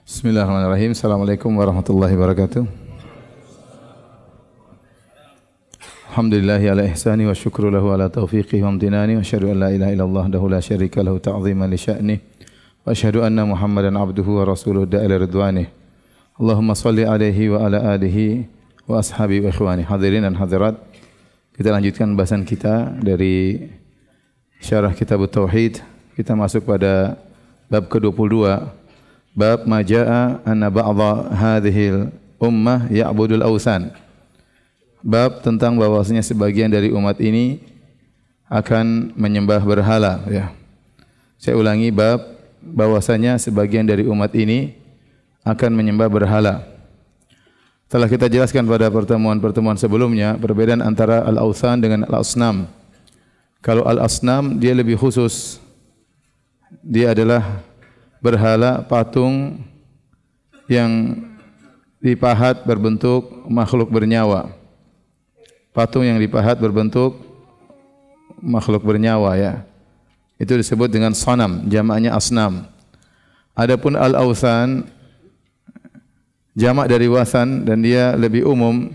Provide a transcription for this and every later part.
Bismillahirrahmanirrahim. Assalamualaikum warahmatullahi wabarakatuh. Alhamdulillahi ala ihsani wa syukru lahu ala taufiqih wa amtinani wa asyhadu an la ilaha illallah dahu la syarika lahu ta'ziman li sya'nih wa asyhadu anna Muhammadan abduhu wa rasuluhu da'ila ridwanih. Allahumma salli alaihi wa ala alihi wa ashabi wa ikhwani. Hadirin dan hadirat, kita lanjutkan bahasan kita dari syarah kitab Tauhid. Kita masuk pada bab ke-22. Bab majaa anna ba'dha hadhil ummah ya'budul awsan. Bab tentang bahwasanya sebagian dari umat ini akan menyembah berhala, ya. Saya ulangi, bab bahwasanya sebagian dari umat ini akan menyembah berhala. Telah kita jelaskan pada pertemuan-pertemuan sebelumnya perbedaan antara al-awsan dengan al-asnam. Kalau al-asnam dia lebih khusus. Dia adalah berhala patung yang dipahat berbentuk makhluk bernyawa. Patung yang dipahat berbentuk makhluk bernyawa, ya. Itu disebut dengan sanam, jamaknya asnam. Adapun al-awsan jamak dari wasan dan dia lebih umum,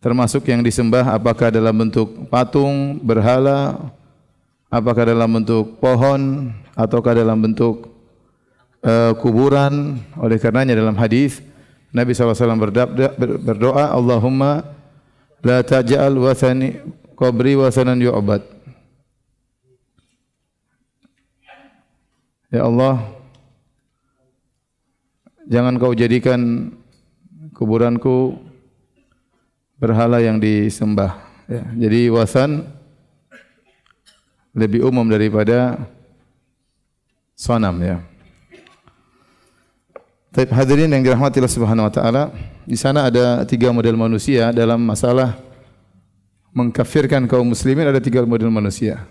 termasuk yang disembah apakah dalam bentuk patung, berhala, apakah dalam bentuk pohon ataukah dalam bentuk kuburan. Oleh karenanya dalam hadis Nabi SAW berdoa, Allahumma la taj'al wasani qabri wasanan yu'bad. Ya Allah, jangan kau jadikan kuburanku berhala yang disembah, ya. Jadi wasan lebih umum daripada sanam, ya. Baik, hadirin yang dirahmati Allah Subhanahu wa taala, di sana ada 3 model manusia dalam masalah mengkafirkan kaum muslimin. Ada 3 model manusia.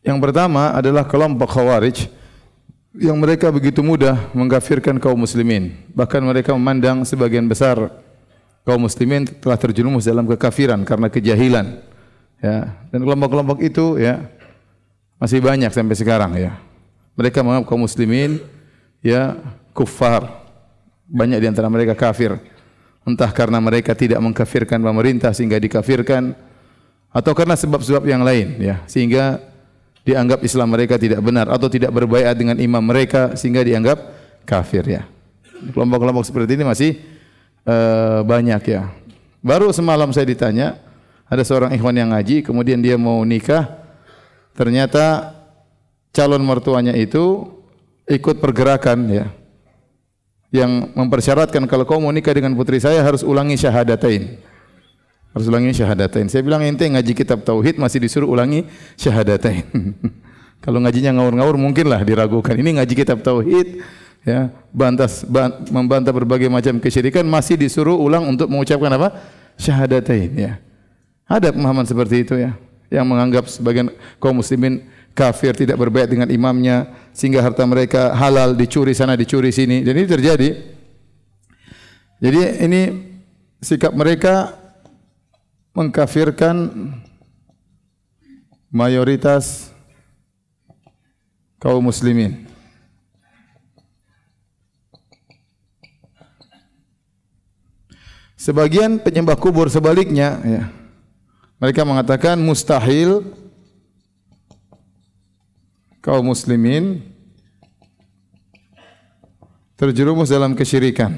Yang pertama adalah kelompok Khawarij yang mereka begitu mudah mengkafirkan kaum muslimin. Bahkan mereka memandang sebagian besar kaum muslimin telah terjerumus dalam kekafiran karena kejahilan, ya. Dan kelompok-kelompok itu, ya, masih banyak sampai sekarang, ya. Mereka menganggap kaum muslimin, ya, kuffar. Banyak di antara mereka kafir. Entah karena mereka tidak mengkafirkan pemerintah sehingga dikafirkan, atau karena sebab-sebab yang lain, ya, sehingga dianggap Islam mereka tidak benar, atau tidak berbaiat dengan imam mereka sehingga dianggap kafir, ya. Kelompok-kelompok seperti ini masih banyak, ya. Baru semalam saya ditanya, ada seorang ikhwan yang ngaji, kemudian dia mau nikah, ternyata calon mertuanya itu ikut pergerakan, ya, yang mempersyaratkan kalau kau mau nikah dengan putri saya harus ulangi syahadatain. Harus ulangi syahadatain. Saya bilang, ente ngaji kitab tauhid masih disuruh ulangi syahadatain. Kalau ngajinya ngawur-ngawur mungkinlah diragukan. Ini ngaji kitab tauhid, ya, membantah berbagai macam kesyirikan, masih disuruh ulang untuk mengucapkan apa? Syahadatain, ya. Ada pemahaman seperti itu, ya, yang menganggap sebagian kaum muslimin kafir, tidak berbaiat dengan imamnya sehingga harta mereka halal, dicuri sana dicuri sini. Dan ini terjadi. Jadi ini sikap mereka mengkafirkan mayoritas kaum muslimin. Sebagian penyembah kubur sebaliknya, ya, mereka mengatakan mustahil kaum muslimin terjerumus dalam kesyirikan.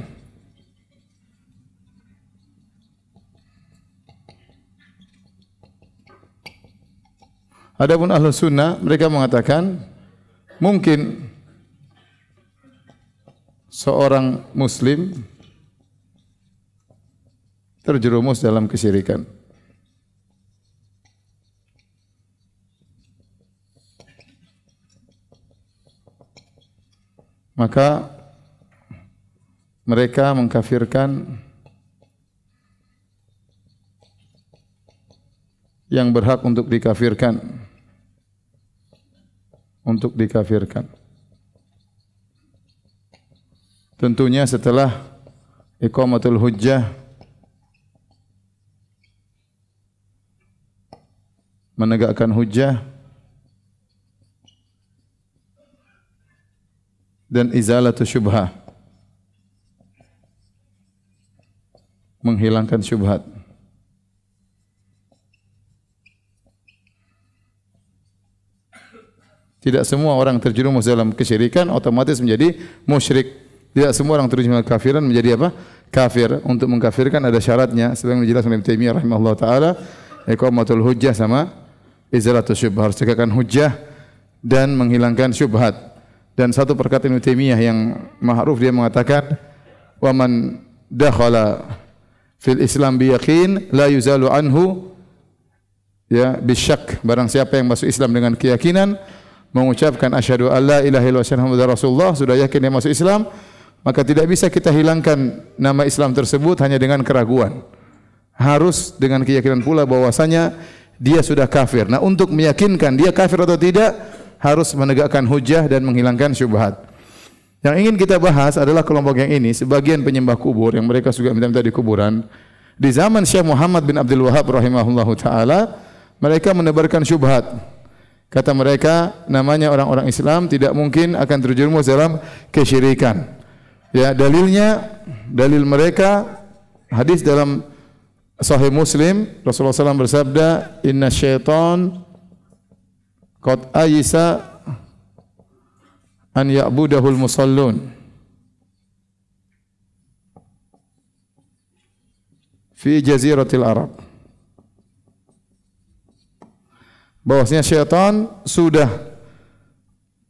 Adapun Ahlus Sunnah mereka mengatakan mungkin seorang muslim terjerumus dalam kesyirikan. Maka mereka mengkafirkan yang berhak untuk dikafirkan. Untuk dikafirkan. Tentunya setelah iqamatul hujjah, menegakkan hujjah dan izalatu syubhah, menghilangkan syubhat. Tidak semua orang terjerumus dalam kesyirikan otomatis menjadi musyrik. Tidak semua orang terjerumus dalam kafiran menjadi apa? Kafir. Untuk mengkafirkan ada syaratnya. Sebagaimana dijelaskan oleh Ibnu Taimiyah rahimahullah taala, iqamatul hujjah sama izalatus syubhah. Harus tegakkan hujjah dan menghilangkan syubhat. Dan satu perkataan Ibnu Taimiyah yang ma'ruf, dia mengatakan, "Wa man dakhala fil Islam biyaqin la yuzalu anhu ya bisyak." Barang siapa yang masuk Islam dengan keyakinan, mengucapkan asyhadu alla ilaha illallah wa asyhadu anna muhammadar rasulullah, sudah yakin dia masuk Islam, maka tidak bisa kita hilangkan nama Islam tersebut hanya dengan keraguan. Harus dengan keyakinan pula bahwasanya dia sudah kafir. Nah, untuk meyakinkan dia kafir atau tidak, harus menegakkan hujjah dan menghilangkan syubhat. Yang ingin kita bahas adalah kelompok yang ini, sebagian penyembah kubur yang mereka juga minta-minta di kuburan. Di zaman Syekh Muhammad bin Abdul Wahhab rahimahullahu taala, mereka menebarkan syubhat. Kata mereka, namanya orang-orang Islam tidak mungkin akan terjerumus dalam kesyirikan. Ya, dalil mereka hadis dalam Sahih Muslim, Rasulullah SAW bersabda, "Inna syaitan qad ayisa an ya'budahul musallun fi jaziratil Arab." Bahwasanya syaitan sudah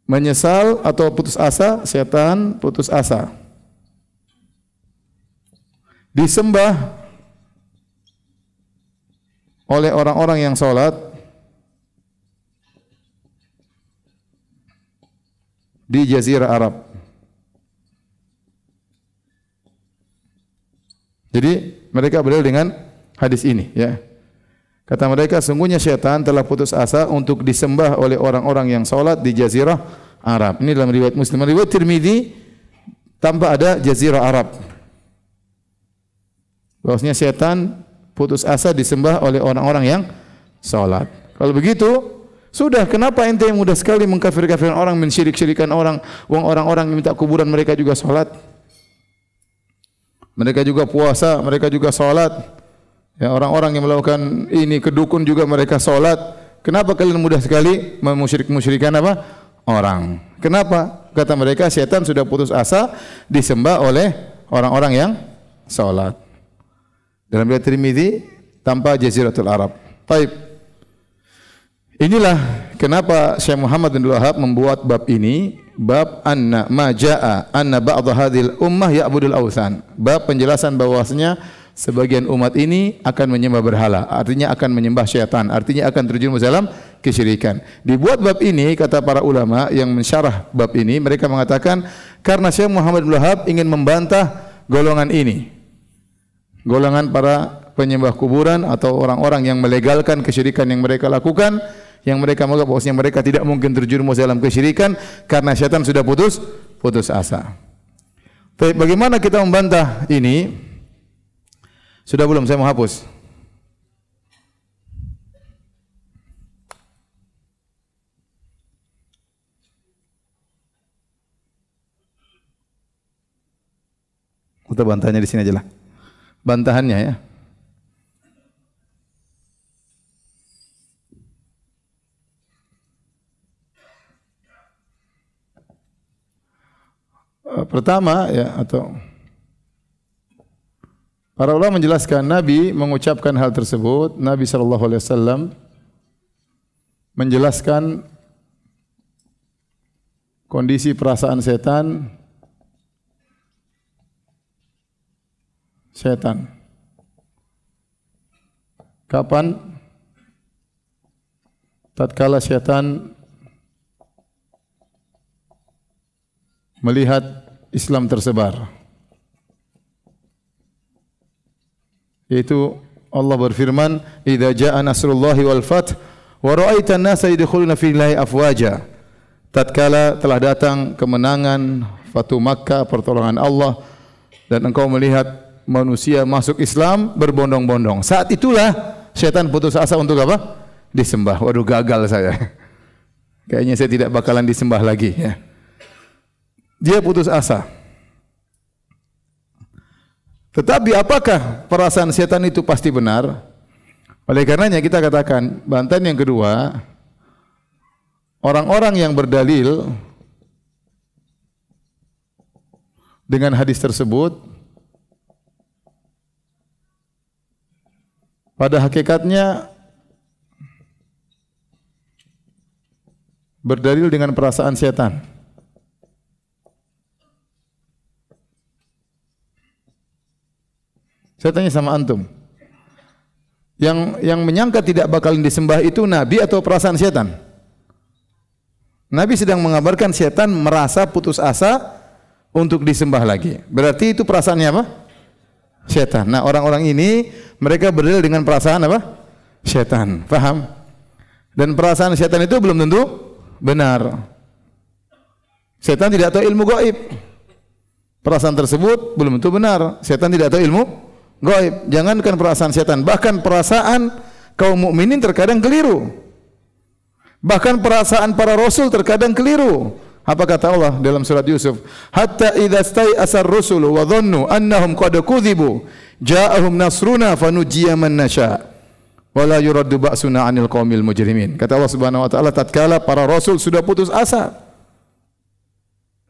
menyesal atau putus asa, syaitan putus asa. Disembah oleh orang-orang yang salat di Jazirah Arab. Jadi mereka berdalil dengan hadis ini, ya. Kata mereka, sungguhnya syaitan telah putus asa untuk disembah oleh orang-orang yang salat di Jazirah Arab. Ini dalam riwayat Muslim. Riwayat Tirmidzi tanpa ada Jazirah Arab. Bahwasanya syaitan putus asa disembah oleh orang-orang yang salat. Kalau begitu, sudah, kenapa ente yang mudah sekali mengkafir-kafirkan orang, mensyirik-syirikan orang, orang-orang yang minta kuburan mereka juga salat. Mereka juga puasa, mereka juga salat. Ya, orang-orang yang melakukan ini ke dukun juga mereka salat. Kenapa kalian mudah sekali memusyrik-musyrikan apa? Orang. Kenapa? Kata mereka, syaitan sudah putus asa disembah oleh orang-orang yang salat. Dalam riwayat Tirmidzi tanpa Jaziratul Arab. Baik. Inilah kenapa Syekh Muhammad bin Wahab membuat bab ini, bab anna ma jaa anna ba'd hadhil ummah ya'budul awthan. Bab penjelasan bahwasanya sebagian umat ini akan menyembah berhala, artinya akan menyembah syaitan, artinya akan terjerumus dalam kesyirikan. Dibuat bab ini, kata para ulama yang mensyarah bab ini, mereka mengatakan karena Syekh Muhammad bin Wahab ingin membantah golongan ini, golongan para penyembah kuburan atau orang-orang yang melegalkan kesyirikan yang mereka lakukan, yang mereka menganggap bahwasanya mereka tidak mungkin terjerumus dalam kesyirikan karena syaitan sudah putus asa. Tapi bagaimana kita membantah ini? Sudah belum? Saya mau hapus. Kita bantahnya di sini aja lah. Bantahannya ya. Pertama ya, atau para ulama menjelaskan Nabi mengucapkan hal tersebut, Nabi sallallahu alaihi wasallam menjelaskan kondisi perasaan setan. Kapan? Tatkala setan melihat Islam tersebar. Yaitu Allah berfirman, "Idza jaa nasrullahi wal fath wa ra'aita an-nasa yadkhuluna fi Allahi afwaja." Tatkala telah datang kemenangan, Fatu Makkah, pertolongan Allah, dan engkau melihat manusia masuk Islam berbondong-bondong. Saat itulah setan putus asa untuk apa? Disembah. Waduh, gagal saya. Kayaknya saya tidak bakalan disembah lagi ya. Dia putus asa. Tetapi apakah perasaan setan itu pasti benar? Oleh karenanya kita katakan, bantahan yang kedua, orang-orang yang berdalil dengan hadis tersebut pada hakikatnya berdalil dengan perasaan setan. Saya tanya sama antum, yang menyangka tidak bakalan disembah itu Nabi atau perasaan setan? Nabi sedang mengabarkan setan merasa putus asa untuk disembah lagi. Berarti itu perasaannya apa? Setan. Nah, orang-orang ini mereka berdalil dengan perasaan apa? Setan. Paham? Dan perasaan setan itu belum tentu benar. Setan tidak tahu ilmu gaib. Perasaan tersebut belum tentu benar. Setan tidak tahu ilmu gaib. Jangankan perasaan setan, bahkan perasaan kaum mukminin terkadang keliru. Bahkan perasaan para rasul terkadang keliru. Apa kata Allah dalam surat Yusuf? Hatta idza stai'asar rusulu wa dhannu annahum qad kudzibu ja'ahum nasruna fanujjiya man nasha wa la yuraddu ba'suna 'anil qaumil mujrimin. Kata Allah Subhanahu wa taala, tatkala para rasul sudah putus asa.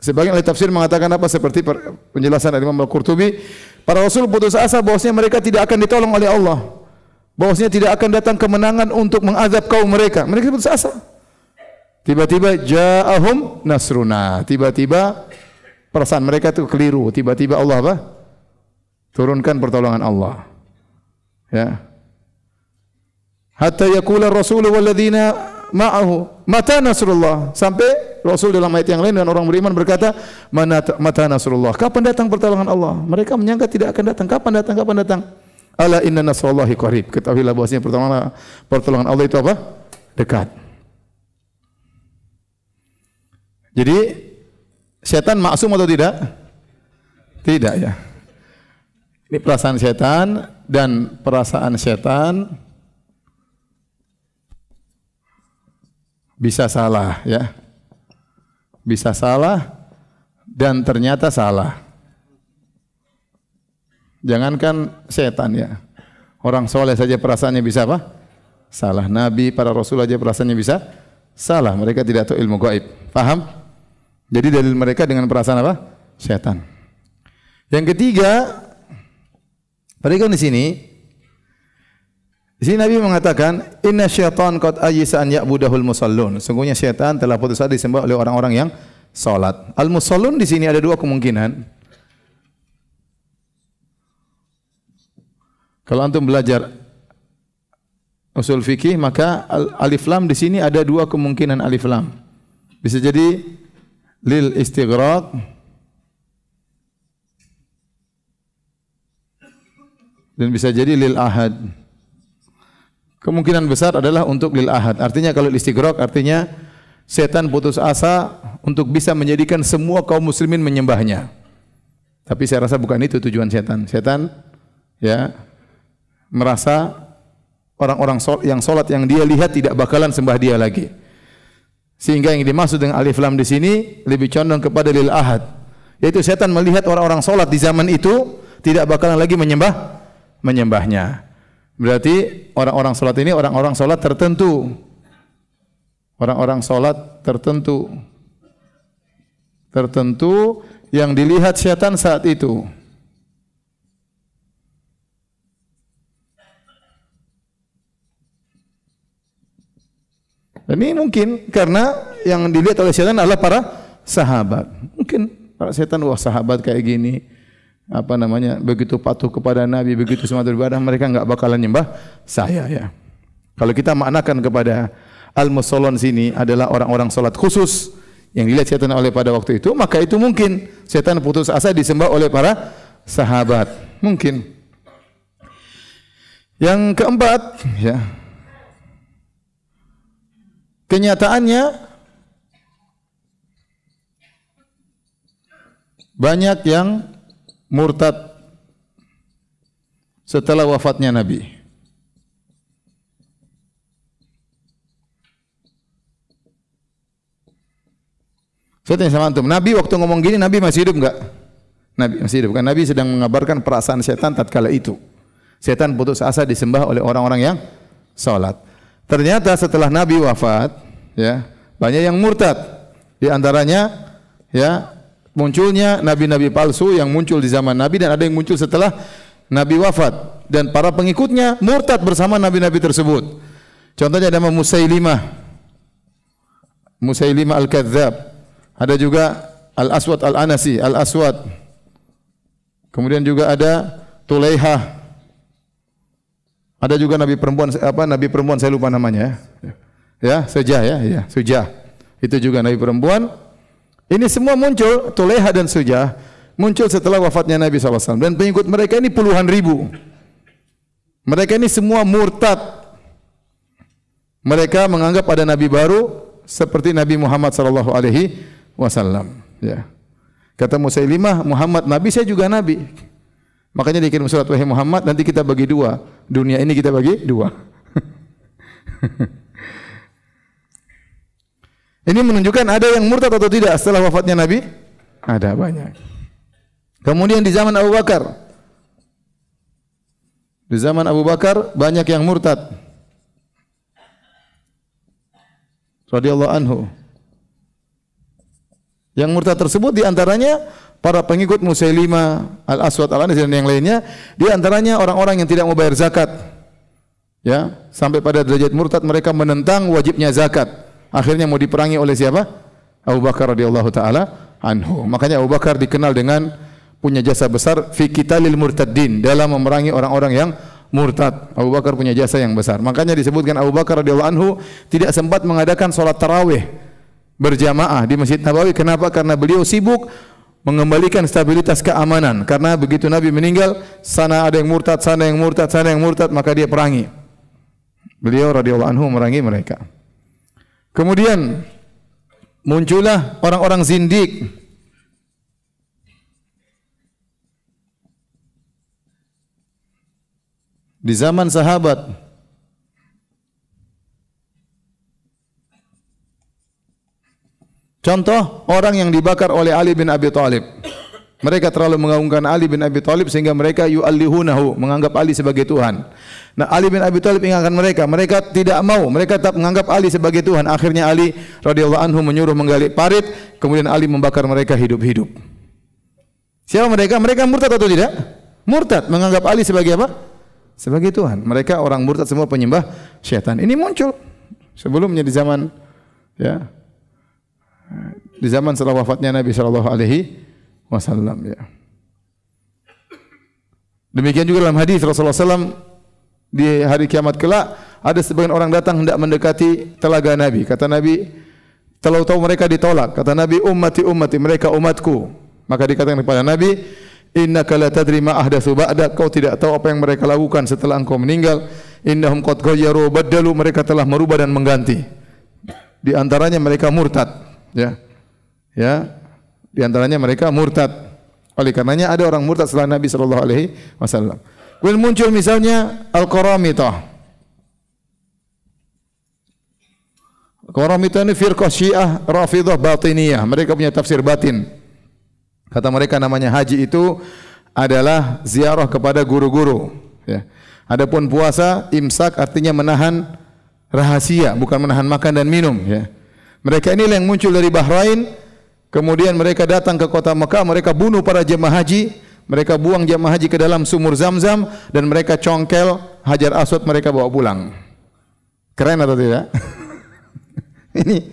Sebagian ahli tafsir mengatakan apa, seperti penjelasan Imam Al-Qurtubi, para rasul putus asa bahwasanya mereka tidak akan ditolong oleh Allah. Bahwasanya tidak akan datang kemenangan untuk mengazab kaum mereka. Mereka putus asa. Tiba-tiba ja'ahum nasruna. Tiba-tiba perasaan mereka itu keliru. Tiba-tiba Allah apa? Turunkan pertolongan Allah. Ya. Hatta yaqula ar-rasulu walladzina ma'ahu mata nasrullah. Sampai Rasul dalam ayat yang lain dan orang beriman berkata, mata nasrullah. Kapan datang pertolongan Allah? Mereka menyangka tidak akan datang. Kapan datang? Kapan datang? Ala inna nasrullahi qarib. Ketahuilah bahwasanya pertolongan Allah itu apa? Dekat. Jadi setan maksum atau tidak? Tidak ya. Ini perasaan setan, dan perasaan setan bisa salah ya. Bisa salah dan ternyata salah. Jangankan setan ya. Orang soleh saja perasaannya bisa apa? Salah. Nabi, para rasul saja perasaannya bisa salah. Mereka tidak tahu ilmu gaib. Paham? Jadi dalil mereka dengan perasaan apa? Setan. Yang ketiga, perhatikan di sini. Di sini Nabi mengatakan, inna syaitan qad ayyisa an ya'budahul musallun. Sungguhnya syaitan telah putus asa disembah oleh orang-orang yang salat. Al-musallun di sini ada dua kemungkinan. Kalau antum belajar usul fikih, maka alif lam di sini ada dua kemungkinan alif lam. Bisa jadi lil istighraq dan bisa jadi lil ahad. Kemungkinan besar adalah untuk lil ahad. Artinya kalau istighraq artinya setan putus asa untuk bisa menjadikan semua kaum muslimin menyembahnya. Tapi saya rasa bukan itu tujuan setan. Setan ya merasa orang-orang yang salat yang dia lihat tidak bakalan sembah dia lagi. Sehingga yang dimaksud dengan alif lam di sini lebih condong kepada lil ahad. Yaitu setan melihat orang-orang salat di zaman itu tidak bakalan lagi menyembahnya. Berarti orang-orang salat ini orang-orang salat tertentu. Orang-orang salat tertentu yang dilihat syaitan saat itu. Dan ini mungkin karena yang dilihat oleh syaitan adalah para sahabat. Mungkin para syaitan, wah sahabat kayak gini, apa namanya, begitu patuh kepada Nabi, begitu semangat beribadah, mereka enggak bakalan nyembah saya ya. Kalau kita maknakan kepada al-musallon sini adalah orang-orang salat khusus yang dilihat syaitan oleh pada waktu itu, maka itu mungkin syaitan putus asa disembah oleh para sahabat. Mungkin. Yang keempat, ya. Kenyataannya banyak yang murtad setelah wafatnya Nabi. Saya tanya sama antum, Nabi waktu ngomong gini, Nabi masih hidup enggak? Nabi masih hidup kan? Nabi sedang mengabarkan perasaan setan tatkala itu. Setan putus asa disembah oleh orang-orang yang salat. Ternyata setelah Nabi wafat, ya, banyak yang murtad. Di antaranya, ya, munculnya nabi-nabi palsu yang muncul di zaman Nabi dan ada yang muncul setelah Nabi wafat dan para pengikutnya murtad bersama nabi-nabi tersebut. Contohnya ada Musailimah Al-Kadzdzab. Ada juga Al-Aswad Al-Anasi, Al-Aswad. Kemudian juga ada Tulaihah. Ada juga nabi perempuan saya lupa namanya ya. Ya, Sujah ya, Sujah. Itu juga nabi perempuan. Ini semua muncul, Tulaiha dan Sujah muncul setelah wafatnya Nabi SAW. Dan pengikut mereka ini puluhan ribu. Mereka ini semua murtad. Mereka menganggap ada nabi baru seperti Nabi Muhammad SAW. Ya. Kata Musailimah, Muhammad nabi, saya juga nabi. Makanya dikirim surat, wahai Muhammad, nanti kita bagi dua. Dunia ini kita bagi dua. Ini menunjukkan ada yang murtad atau tidak setelah wafatnya Nabi? Ada banyak. Kemudian di zaman Abu Bakar. Di zaman Abu Bakar banyak yang murtad. Radhiyallahu anhu. Yang murtad tersebut di antaranya para pengikut Musailimah, Al-Aswad Al-Anasi dan yang lainnya, di antaranya orang-orang yang tidak mau bayar zakat. Ya, sampai pada derajat murtad mereka menentang wajibnya zakat. Akhirnya mau diperangi oleh siapa? Abu Bakar radhiyallahu taala anhu. Makanya Abu Bakar dikenal dengan punya jasa besar fi qitalil murtaddin, dalam memerangi orang-orang yang murtad. Abu Bakar punya jasa yang besar. Makanya disebutkan Abu Bakar radhiyallahu anhu tidak sempat mengadakan salat tarawih berjamaah di Masjid Nabawi. Kenapa? Karena beliau sibuk mengembalikan stabilitas keamanan. Karena begitu Nabi meninggal, sana ada yang murtad, sana yang murtad, sana yang murtad, maka dia perangi. Beliau radhiyallahu anhu merangi mereka. Kemudian muncullah orang-orang zindik. Di zaman sahabat. Contoh orang yang dibakar oleh Ali bin Abi Thalib. Mereka terlalu mengagungkan Ali bin Abi Thalib sehingga mereka yu'allihunahu, menganggap Ali sebagai Tuhan. Nah, Ali bin Abi Thalib ingatkan mereka tidak mau, mereka tetap menganggap Ali sebagai Tuhan. Akhirnya Ali radhiyallahu anhu menyuruh menggali parit, kemudian Ali membakar mereka hidup-hidup. Siapa mereka? Mereka murtad atau tidak? Murtad, menganggap Ali sebagai apa? Sebagai Tuhan. Mereka orang murtad semua penyembah syaitan. Ini muncul sebelumnya di zaman, ya, di zaman setelah wafatnya Nabi sallallahu alaihi wasallam, ya. Demikian juga dalam hadis Rasulullah SAW di hari kiamat kelak ada sebagian orang datang hendak mendekati telaga Nabi. Kata Nabi, tahu mereka ditolak. Kata Nabi, ummati ummati, mereka umatku. Maka dikatakan kepada Nabi, innaka la tadri ma ahdatsu ba'da, kau tidak tahu apa yang mereka lakukan setelah engkau meninggal. Innahum qad ghayyaru badalu, mereka telah merubah dan mengganti. Di antaranya mereka murtad, ya. Ya, di antaranya mereka murtad. Oleh karenanya ada orang murtad setelah Nabi sallallahu alaihi wasallam. Kemudian muncul misalnya Al-Qaramitah. Qaramitah ini firqah Syiah Rafidhah Batiniyah. Mereka punya tafsir batin. Kata mereka namanya haji itu adalah ziarah kepada guru-guru, ya. Adapun puasa, imsak artinya menahan rahasia, bukan menahan makan dan minum, ya. Mereka inilah yang muncul dari Bahrain, Kemudian mereka datang ke kota Mekah, mereka bunuh para jemaah haji, mereka buang jemaah haji ke dalam sumur Zam-Zam dan mereka congkel Hajar Aswad, mereka bawa pulang. Keren atau tidak? Ini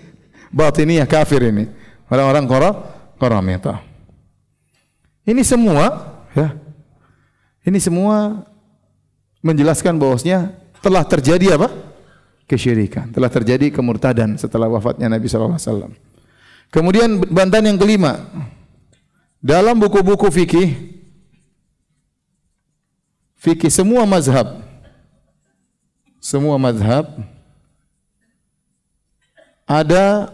batiniyah kafir ini. Orang-orang Qaramita. Ini semua ya. Ini semua menjelaskan bahwasanya telah terjadi apa? Kesyirikan, telah terjadi kemurtadan setelah wafatnya Nabi sallallahu alaihi wasallam. Kemudian bantahan yang kelima, dalam buku-buku fikih semua mazhab ada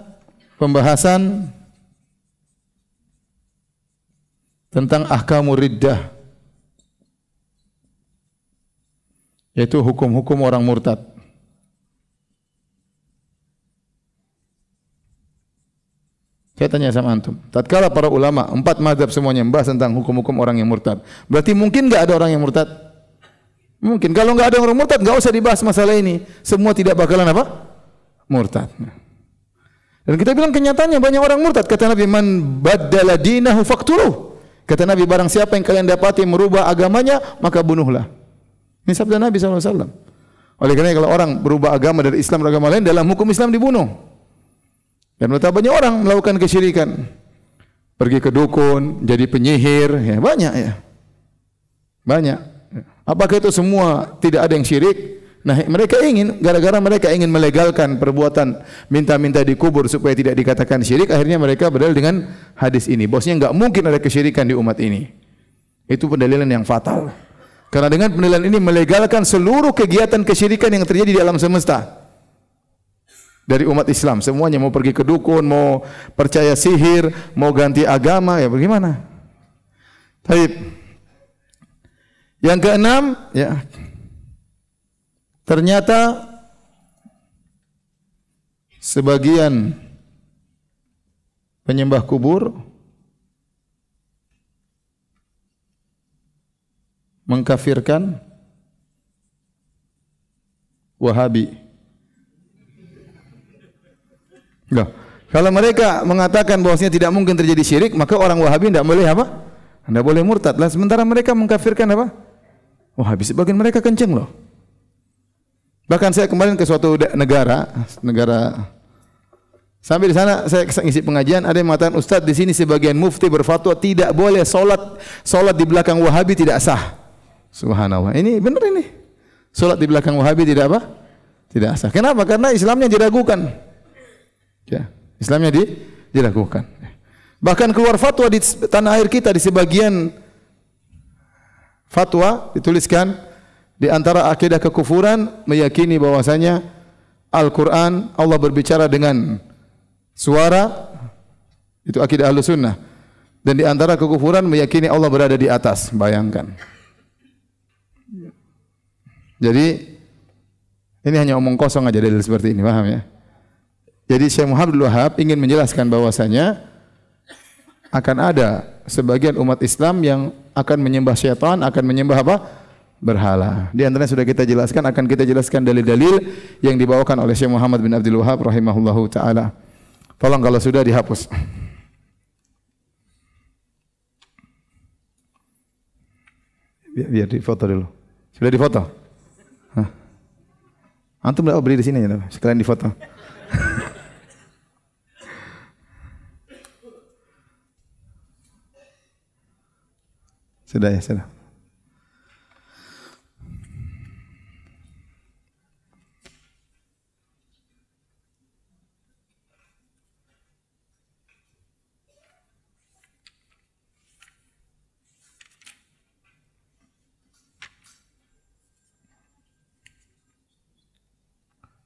pembahasan tentang ahkamur riddah, yaitu hukum-hukum orang murtad. Saya tanya sama antum, tatkala para ulama, 4 mazhab semuanya membahas tentang hukum-hukum orang yang murtad, berarti mungkin enggak ada orang yang murtad? Mungkin. Kalau enggak ada orang murtad, enggak usah dibahas masalah ini. Semua tidak bakalan apa? Murtad. Dan kita bilang kenyataannya banyak orang murtad. Kata Nabi, man baddala dinahu faqtuluh. Kata Nabi, barang siapa yang kalian dapati merubah agamanya, maka bunuhlah. Ini sabda Nabi SAW. Oleh karena kalau orang berubah agama dari Islam ke agama lain, dalam hukum Islam dibunuh. Dan betapa banyak orang melakukan kesyirikan. Pergi ke dukun, jadi penyihir, ya banyak ya. Banyak. Apakah itu semua tidak ada yang syirik? Nah, mereka ingin, gara-gara mereka ingin melegalkan perbuatan minta-minta dikubur supaya tidak dikatakan syirik, akhirnya mereka berdalil dengan hadis ini. Bosnya enggak mungkin ada kesyirikan di umat ini. Itu pendalilan yang fatal. Karena dengan pendalilan ini melegalkan seluruh kegiatan kesyirikan yang terjadi di alam semesta. Dari umat Islam, semuanya mau pergi ke dukun, mau percaya sihir, mau ganti agama, ya bagaimana? Baik. Yang keenam, ya. Ternyata sebagian penyembah kubur mengkafirkan Wahabi. Loh, kalau mereka mengatakan bahwasanya tidak mungkin terjadi syirik, maka orang Wahabi tidak boleh apa? Tidak boleh murtad. Lah sementara mereka mengkafirkan apa? Wahabi. Sebagian mereka kenceng loh. Bahkan saya kemarin ke suatu negara sampai di sana saya ngisi pengajian, ada yang mengatakan, Ustaz, di sini sebagian mufti berfatwa tidak boleh salat di belakang Wahabi, tidak sah. Subhanallah. Ini benar ini. Salat di belakang Wahabi tidak apa? Tidak sah. Kenapa? Karena Islamnya diragukan. Ya, Islamnya dilakukan. Bahkan keluar fatwa di tanah air kita, di sebagian fatwa dituliskan di antara akidah kekufuran meyakini bahwasanya Al-Quran Allah berbicara dengan suara, itu akidah Ahlussunnah. Dan di antara kekufuran meyakini Allah berada di atas. Bayangkan. Jadi ini hanya omong kosong aja dalil seperti ini, paham ya? Jadi Syekh Muhammad Abdul Wahab ingin menjelaskan bahwasanya akan ada sebagian umat Islam yang akan menyembah syaitan, akan menyembah apa? Berhala. Di antaranya sudah kita jelaskan, akan kita jelaskan dalil-dalil yang dibawakan oleh Syekh Muhammad bin Abdul Wahab rahimahullahu taala. Tolong kalau sudah dihapus. Biar difoto dulu. Sudah difoto? Hah? Antum enggak beri di sini ya, sekalian difoto. Sudah ya, sudah.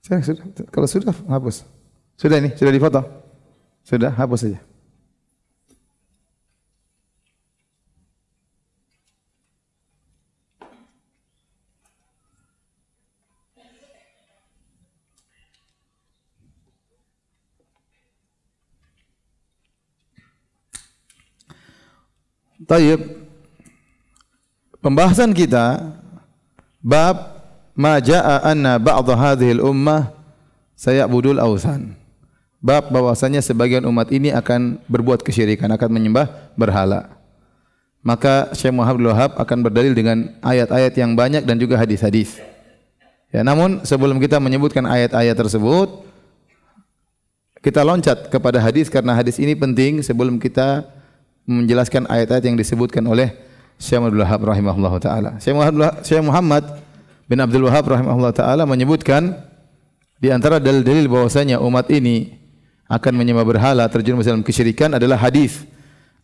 Sudah. Kalau sudah, hapus. Sudah ini, sudah difoto. Sudah, hapus saja. Tayyib. Pembahasan kita bab ma jaa anna ba'd hadhihi al-ummah sayabudul awthan. bab bahwasanya sebagian umat ini akan berbuat kesyirikan, akan menyembah berhala. Maka Syekh Muhammad Abdul Wahab akan berdalil dengan ayat-ayat yang banyak dan juga hadis-hadis. Ya, namun sebelum kita menyebutkan ayat-ayat tersebut, kita loncat kepada hadis karena hadis ini penting sebelum kita menjelaskan ayat-ayat yang disebutkan oleh Syekh Muhammad Abdul Wahab rahimahullah taala. Syekh Muhammad bin Abdul Wahab rahimahullah taala menyebutkan di antara dalil-dalil bahwasanya umat ini akan menyembah berhala, terjerumus dalam kesyirikan adalah hadis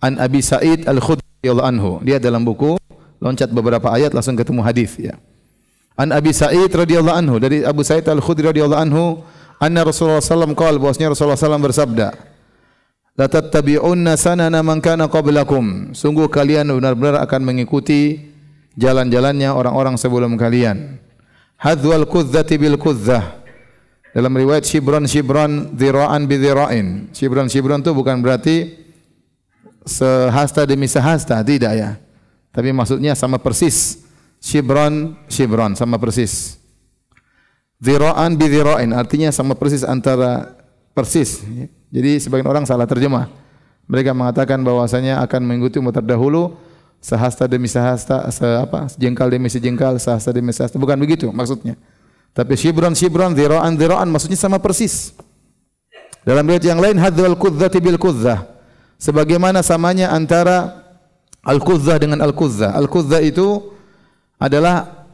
An Abi Sa'id Al-Khudri radhiyallahu anhu. Dia dalam buku loncat beberapa ayat langsung ketemu hadis ya. An Abi Sa'id radhiyallahu anhu, dari Abu Sa'id Al-Khudri radhiyallahu anhu, anna Rasulullah sallallahu alaihi wasallam qala, bahwasanya Rasulullah sallallahu bersabda, la tattabi'unna sanana man kana qablakum. Sungguh kalian benar-benar akan mengikuti jalan-jalannya orang-orang sebelum kalian. Hadzwal qudzati bil qudzah. Dalam riwayat shibran dhira'an bi dhira'in. Shibran itu bukan berarti sehasta demi sehasta, tidak ya. Tapi maksudnya sama persis. Shibran sama persis. Dhira'an bi dhira'in artinya sama persis, antara persis. Jadi sebagian orang salah terjemah. Mereka mengatakan bahwasanya akan mengikuti umat terdahulu sehasta demi sehasta, sejengkal demi sejengkal, sehasta demi sehasta. Bukan begitu maksudnya. Tapi shibran, dhira'an maksudnya sama persis. Dalam riwayat yang lain hadzal qudzati bil qudzah. Sebagaimana samanya antara al-qudzah dengan al-qudzah. Al-qudzah itu adalah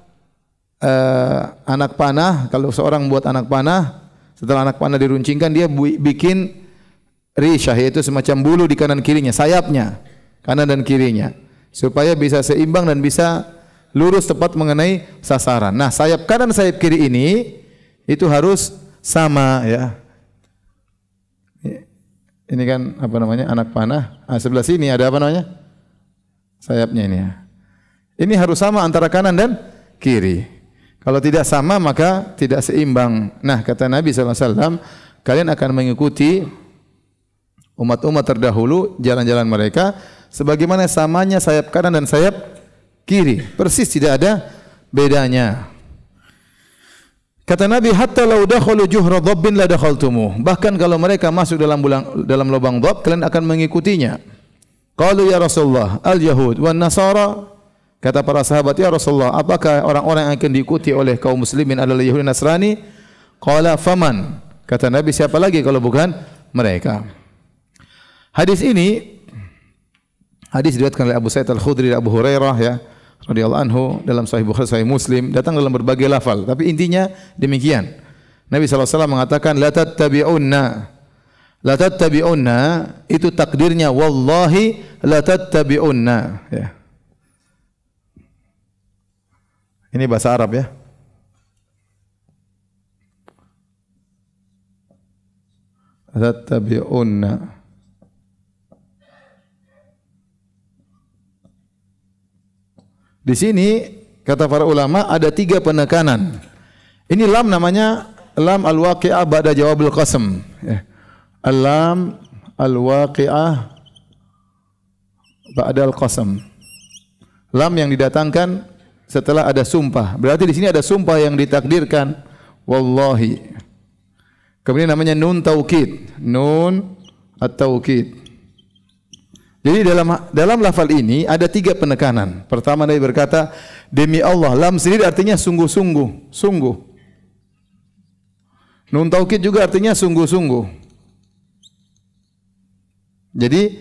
anak panah. Kalau seorang buat anak panah, setelah anak panah diruncingkan, dia bikin rishah, yaitu semacam bulu di kanan kirinya, sayapnya, kanan dan kirinya, supaya bisa seimbang dan bisa lurus tepat mengenai sasaran. Nah, sayap kanan sayap kiri ini itu harus sama ya. Ini kan apa namanya, anak panah. Nah, sebelah sini ada apa namanya? Sayapnya ini ya. Ini harus sama antara kanan dan kiri. Kalau tidak sama maka tidak seimbang. Nah, kata Nabi sallallahu alaihi wasallam, kalian akan mengikuti umat-umat terdahulu jalan-jalan mereka sebagaimana samanya sayap kanan dan sayap kiri, persis tidak ada bedanya. Kata Nabi, hatta law dakhalu juhra dhabbin la dakhaltumuh. Bahkan kalau mereka masuk dalam lubang dhab, kalian akan mengikutinya. Qalu ya Rasulullah, al-yahud wan nasara. Kata para sahabat, ya Rasulullah, apakah orang-orang yang akan diikuti oleh kaum muslimin adalah Yahudi Nasrani? Qala faman. Kata Nabi, siapa lagi kalau bukan mereka? Hadis ini diriwayatkan oleh Abu Sa'id Al-Khudri dan Abu Hurairah ya, radhiyallahu anhu, dalam Sahih Bukhari, Sahih Muslim, datang dalam berbagai lafal, tapi intinya demikian. Nabi sallallahu alaihi wasallam mengatakan la tattabi'unna, itu takdirnya wallahi la tattabi'unna ya. Ini bahasa Arab ya. La tattabi'unna. Di sini kata para ulama ada 3 penekanan. Ini lam namanya lam al-waqi'ah ba'da jawabul qasam. Lam al-waqi'ah ba'da al-qasam. Lam yang didatangkan setelah ada sumpah. Berarti di sini ada sumpah yang ditakdirkan. Wallahi. Kemudian namanya nun taukid. Nun at-taukid. Jadi dalam lafal ini ada 3 penekanan. Pertama Nabi berkata, demi Allah. Lam sendiri artinya sungguh-sungguh, sungguh. Nun taukid juga artinya sungguh-sungguh. Jadi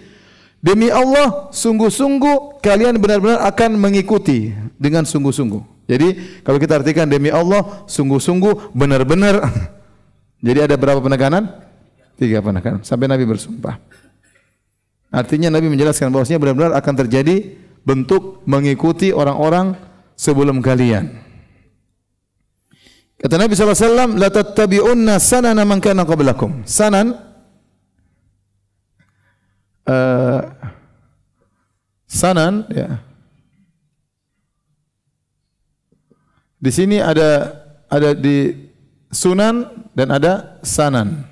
demi Allah, sungguh-sungguh kalian benar-benar akan mengikuti dengan sungguh-sungguh. Jadi kalau kita artikan demi Allah, sungguh-sungguh, benar-benar. Jadi ada berapa penekanan? 3 penekanan. Sampai Nabi bersumpah. Artinya Nabi menjelaskan bahwasanya benar-benar akan terjadi bentuk mengikuti orang-orang sebelum kalian. Kata Nabi sallallahu alaihi wasallam, la tattabi'unna sanana man kana qablakum. Sanan sanan ya. Di sini ada di sunan dan ada sanan.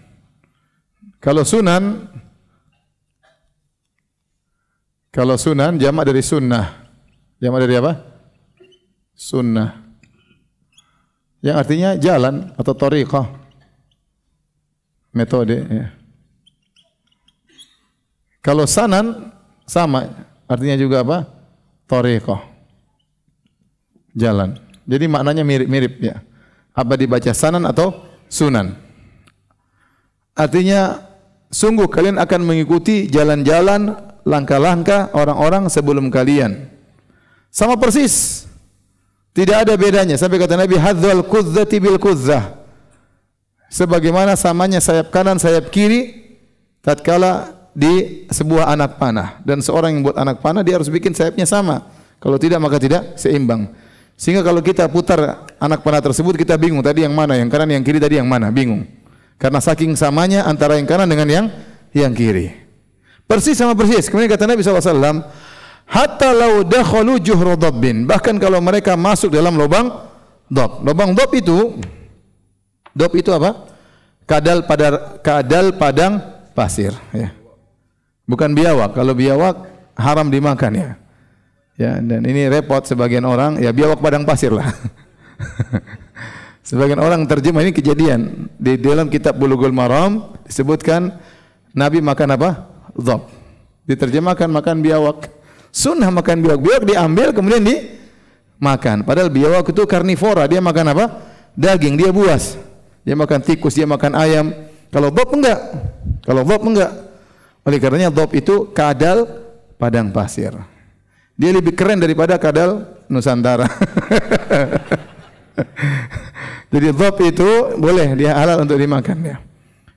Kalau sunan jamak dari sunnah. Jamak dari apa? Sunnah. Yang artinya jalan atau thariqah. Metode ya. Kalau sanan sama, artinya juga apa? Thariqah. Jalan. Jadi maknanya mirip-mirip ya. Apa dibaca sanan atau sunan? Artinya sungguh kalian akan mengikuti jalan-jalan, langkah-langkah orang-orang sebelum kalian. Sama persis. Tidak ada bedanya. Sampai kata Nabi, hadzal qudzati bil qudzah. Sebagaimana samanya sayap kanan, sayap kiri tatkala di sebuah anak panah. Dan seorang yang buat anak panah dia harus bikin sayapnya sama. Kalau tidak maka tidak seimbang. Sehingga kalau kita putar anak panah tersebut kita bingung tadi yang mana, yang kanan, yang kiri tadi yang mana, bingung. Karena saking samanya antara yang kanan dengan yang kiri. Persis sama persis. Kemudian kata Nabi SAW, hatta law dakhalu juhra dabbin. Bahkan kalau mereka masuk dalam lubang dab. Lubang dab itu apa? Kadal padang pasir. Ya. Bukan biawak. Kalau biawak haram dimakan ya. Ya, dan ini repot sebagian orang, ya biawak padang pasir lah. Sebagian orang terjemah ini kejadian di dalam kitab Bulughul Maram disebutkan Nabi makan apa? Dhab. Diterjemahkan makan biawak. Sunnah makan biawak. Biawak diambil kemudian dimakan. Padahal biawak itu karnivora, dia makan apa? Daging, dia buas. Dia makan tikus, dia makan ayam. Kalau dhab enggak. Kalau dhab enggak. Oleh karenanya dhab itu kadal padang pasir. Dia lebih keren daripada kadal Nusantara. Jadi dhab itu boleh, dia halal untuk dimakan ya.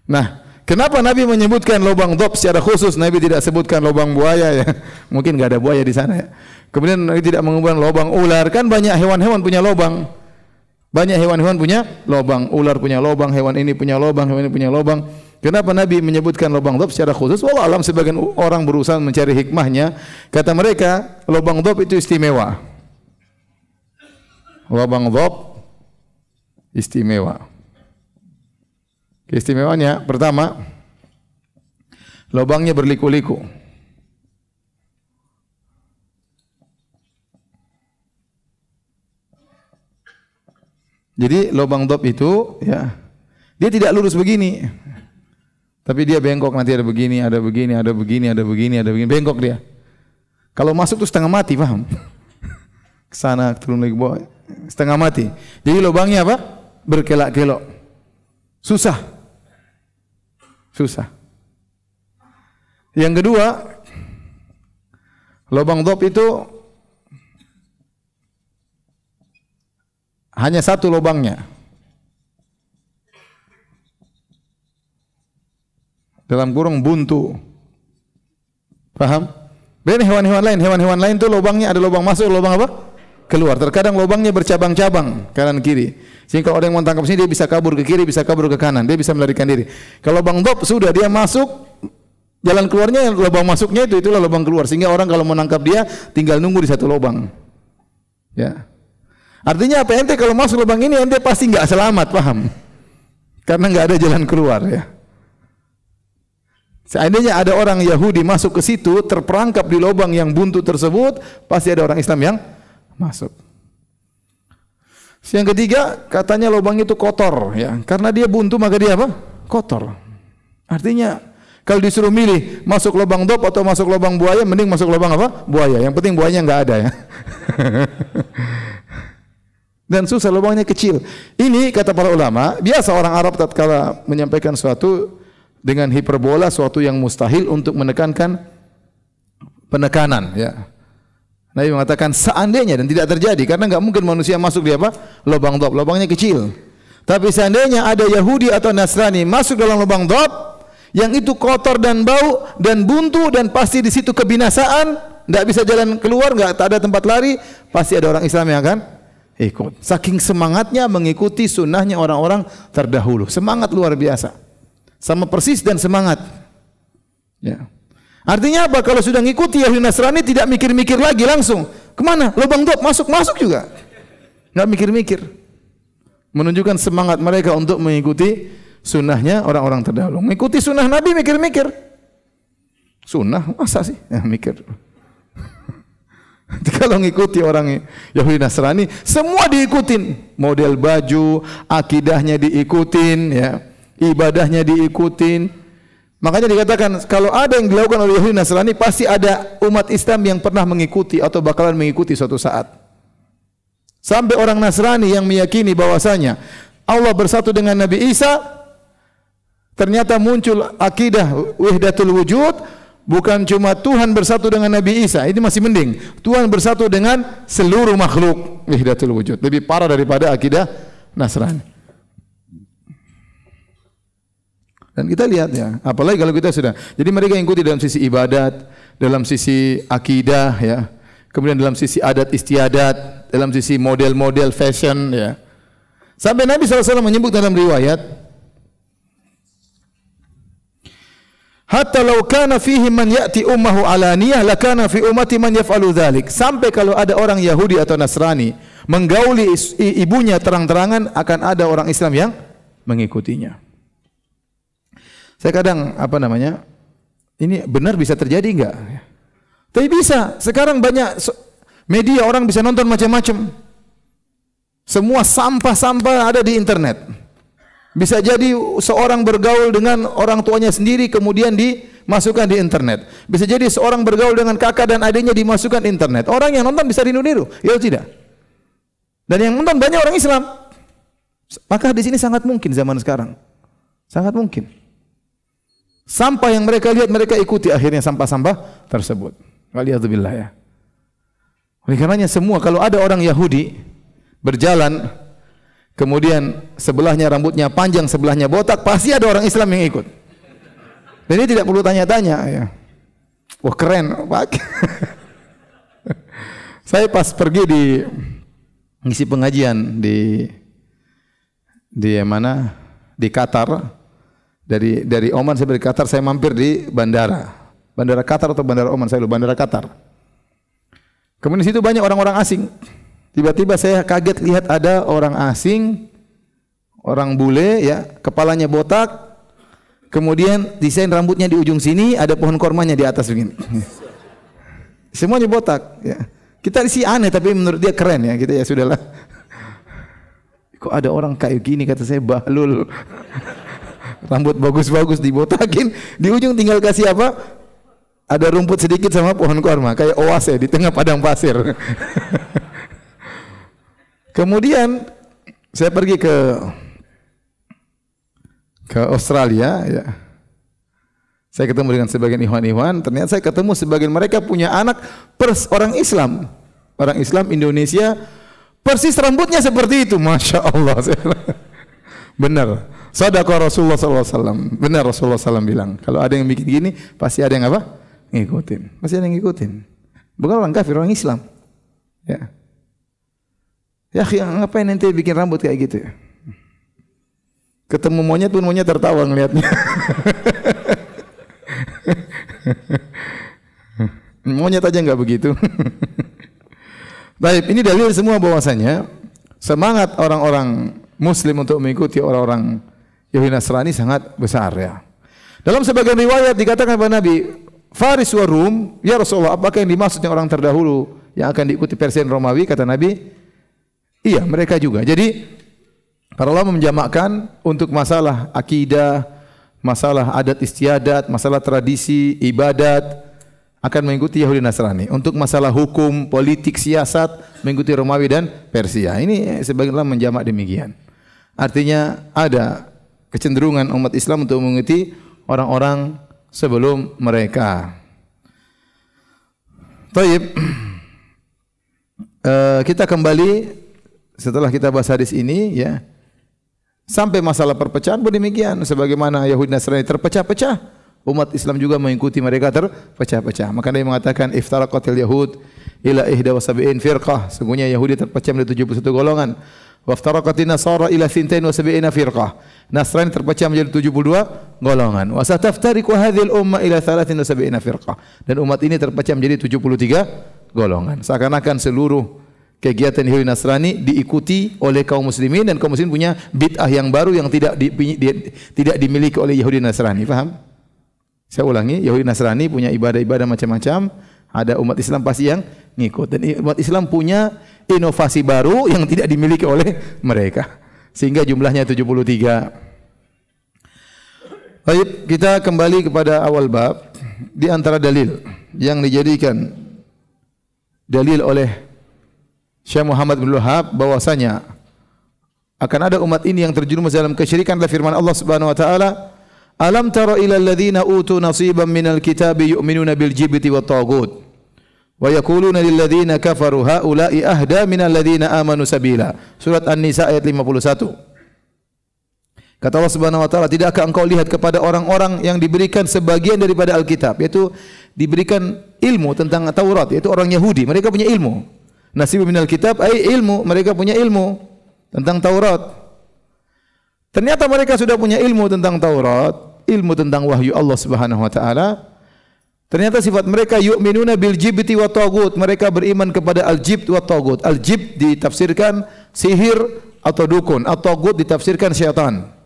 Nah, kenapa Nabi menyebutkan lubang dhab secara khusus? Nabi tidak sebutkan lubang buaya ya. Mungkin enggak ada buaya di sana ya. Kemudian Nabi tidak mengubah lubang ular. Kan banyak hewan-hewan punya lubang. Banyak hewan-hewan punya lubang. Ular punya lubang, hewan ini punya lubang, hewan ini punya lubang. Kenapa Nabi menyebutkan lubang dhab secara khusus? Wallah alam, sebagian orang berusaha mencari hikmahnya. Kata mereka, lubang dhab itu istimewa. Lubang dhab istimewa. Keistimewaannya pertama, lubangnya berliku-liku. Jadi lubang dhab itu ya, dia tidak lurus begini. Tapi dia bengkok, nanti ada begini, ada begini, ada begini, ada begini, ada begini, bengkok dia. Kalau masuk tuh setengah mati, paham? Kesana turun lagi bawah, setengah mati. Jadi lubangnya apa? Berkelok-kelok. Susah. Susah. Yang kedua, lubang dhab itu hanya satu lubangnya. Dalam kurung buntu. Paham? Beda hewan-hewan lain itu lubangnya ada lubang masuk, lubang apa? Keluar. Terkadang lubangnya bercabang-cabang kanan kiri. Sehingga kalau ada yang mau tangkap sini dia bisa kabur ke kiri, bisa kabur ke kanan, dia bisa melarikan diri. Kalau lubang dhab sudah dia masuk, jalan keluarnya lubang masuknya itulah lubang keluar. Sehingga orang kalau mau nangkap dia tinggal nunggu di satu lubang. Ya. Artinya apa? Ente kalau masuk lubang ini ente pasti enggak selamat, paham? Karena enggak ada jalan keluar ya. Seandainya ada orang Yahudi masuk ke situ, terperangkap di lubang yang buntu tersebut, pasti ada orang Islam yang masuk. Yang ketiga, katanya lubang itu kotor, ya. Karena dia buntu maka dia apa? Kotor. Artinya, kalau disuruh milih masuk lubang dhab atau masuk lubang buaya, mending masuk lubang apa? Buaya. Yang penting buayanya enggak ada ya. Dan susah, lubangnya kecil. Ini kata para ulama, biasa orang Arab tatkala menyampaikan suatu dengan hiperbola, suatu yang mustahil untuk menekankan penekanan ya. Nabi mengatakan seandainya, dan tidak terjadi karena enggak mungkin manusia masuk di apa? Lubang dhab, lubangnya kecil. Tapi seandainya ada Yahudi atau Nasrani masuk dalam lubang dhab yang itu kotor dan bau dan buntu dan pasti di situ kebinasaan, enggak bisa jalan keluar, enggak ada tempat lari, pasti ada orang Islam yang akan ikut. Saking semangatnya mengikuti sunnahnya orang-orang terdahulu. Semangat luar biasa. Sama persis dan semangat. Ya. Artinya apa? Kalau sudah ngikuti Yahudi Nasrani tidak mikir-mikir lagi, langsung kemana? Lubang dhab, masuk juga. Enggak mikir-mikir. Menunjukkan semangat mereka untuk mengikuti sunnahnya orang-orang terdahulu. Mengikuti sunnah Nabi mikir-mikir. Sunnah masa sih? Ya, mikir. Kalau ngikuti orang Yahudi Nasrani, semua diikutin. Model baju, akidahnya diikutin, ya. Ibadahnya diikutin. Makanya dikatakan kalau ada yang dilakukan oleh Yahudi Nasrani pasti ada umat Islam yang pernah mengikuti atau bakalan mengikuti suatu saat. Sampai orang Nasrani yang meyakini bahwasanya Allah bersatu dengan Nabi Isa, ternyata muncul akidah wahdatul wujud, bukan cuma Tuhan bersatu dengan Nabi Isa, ini masih mending. Tuhan bersatu dengan seluruh makhluk, wahdatul wujud. Lebih parah daripada akidah Nasrani. Dan kita lihat ya, apalagi kalau kita sudah. Jadi mereka ikuti dalam sisi ibadat, dalam sisi akidah ya. Kemudian dalam sisi adat istiadat, dalam sisi model-model fashion ya. Sampai Nabi SAW menyebut dalam riwayat, hatta law kana fihi man ya'ti ummuhu alaniyah lakana fi ummati man yaf'alu dzalik. Sampai kalau ada orang Yahudi atau Nasrani menggauli ibunya terang-terangan, akan ada orang Islam yang mengikutinya. Saya kadang ini benar bisa terjadi enggak? Tapi bisa. Sekarang banyak media, orang bisa nonton macam-macam. Semua sampah-sampah ada di internet. Bisa jadi seorang bergaul dengan orang tuanya sendiri kemudian dimasukkan di internet. Bisa jadi seorang bergaul dengan kakak dan adiknya dimasukkan internet. Orang yang nonton bisa niru-niru, ya tidak? Dan yang nonton banyak orang Islam. Maka di sini sangat mungkin zaman sekarang. Sangat mungkin. Sampah yang mereka lihat, mereka ikuti akhirnya sampah-sampah tersebut. Waliyadzubillah ya. Oleh karenanya semua, kalau ada orang Yahudi berjalan, kemudian sebelahnya rambutnya panjang, sebelahnya botak, pasti ada orang Islam yang ikut. Dan ini tidak perlu tanya-tanya ya. Wah keren. Saya pas pergi di ngisi pengajian di mana? Di Qatar. Dari Oman saya dari Qatar, saya mampir di bandara Qatar atau bandara Oman, saya lupa, bandara Qatar. Kemudian di situ banyak orang-orang asing. Tiba-tiba saya kaget lihat ada orang asing, orang bule ya, kepalanya botak, kemudian desain rambutnya di ujung sini, ada pohon kormanya di atas begini. Semuanya botak ya. Kita sih aneh tapi menurut dia keren ya, kita ya sudahlah. Kok ada orang kayak gini, kata saya, bahlul. Rambut bagus-bagus dibotakin, di ujung tinggal kasih apa? Ada rumput sedikit sama pohon korma, kayak oase di tengah padang pasir. Kemudian saya pergi ke Australia ya. Saya ketemu dengan sebagian ikhwan-ikhwan, ternyata saya ketemu sebagian mereka punya anak orang Islam. Orang Islam Indonesia persis rambutnya seperti itu, Masya Allah. Benar. Sadaqah Rasulullah SAW. Benar Rasulullah SAW bilang, kalau ada yang bikin gini, pasti ada yang apa? Ngikutin. Pasti ada yang ngikutin. Bukan orang kafir, orang Islam. Ya. Ya, ngapain nanti bikin rambut kayak gitu ya? Ketemu monyet pun monyet tertawa ngelihatnya. Monyet aja enggak begitu. Baik, ini dalil semua bahwasanya semangat orang-orang Muslim untuk mengikuti orang-orang Yahudi Nasrani sangat besar ya. Dalam sebagian riwayat dikatakan kepada Nabi, Faris wa Rum, ya Rasulullah, apakah yang dimaksudnya orang terdahulu yang akan diikuti Persia dan Romawi? Kata Nabi, iya, mereka juga. Jadi para ulama menjamakkan untuk masalah akidah, masalah adat istiadat, masalah tradisi, ibadat akan mengikuti Yahudi Nasrani. Untuk masalah hukum, politik, siasat mengikuti Romawi dan Persia. Ini sebagian ulama menjamak demikian. Artinya ada kecenderungan umat Islam untuk mengikuti orang-orang sebelum mereka. Baik. Kita kembali setelah kita bahas hadis ini ya. Sampai masalah perpecahan pun demikian, sebagaimana Yahudi Nasrani terpecah-pecah, umat Islam juga mengikuti mereka terpecah-pecah. Maka dia mengatakan iftaraqatil yahud ila 71 firqah. Sungguhnya Yahudi terpecah menjadi 71 golongan. Waftaraqatin nasara ila 72 firqah. Nasrani terpecah menjadi 72 golongan. Wa sataftariqu hadhil umma ila 73 firqah. Dan umat ini terpecah menjadi 73 golongan. Seakan-akan seluruh kegiatan Yahudi Nasrani diikuti oleh kaum muslimin dan kaum muslimin punya bid'ah yang baru yang tidak dimiliki oleh Yahudi Nasrani. Faham? Saya ulangi, Yahudi Nasrani punya ibadah-ibadah macam-macam, ada umat Islam pasti yang ngikut, dan umat Islam punya inovasi baru yang tidak dimiliki oleh mereka, sehingga jumlahnya 73. Baik, kita kembali kepada awal bab. Di antara dalil yang dijadikan dalil oleh Syekh Muhammad bin Wahab bahwasanya akan ada umat ini yang terjerumus dalam kesyirikan adalah firman Allah Subhanahu wa taala, "Alam tara ilal ladzina utu nasiban minal kitabi yu'minuna bil jibti wat taghut wa yaquluna lil ladzina kafaru haula'i ahda minal ladzina amanu sabila." Surat An-Nisa ayat 51. Kata Allah Subhanahu wa taala, tidakkah engkau lihat kepada orang-orang yang diberikan sebagian daripada Alkitab, yaitu diberikan ilmu tentang Taurat, yaitu orang Yahudi, mereka punya ilmu. Nasibun minal kitab ai ilmu, mereka punya ilmu tentang Taurat. Ternyata mereka sudah punya ilmu tentang Taurat, ilmu tentang wahyu Allah Subhanahu wa taala. Ternyata sifat mereka yu'minuna bil jibti wa taghut, mereka beriman kepada al-jibt wa taghut. Al-jibt ditafsirkan sihir atau dukun, at-taghut ditafsirkan syaitan.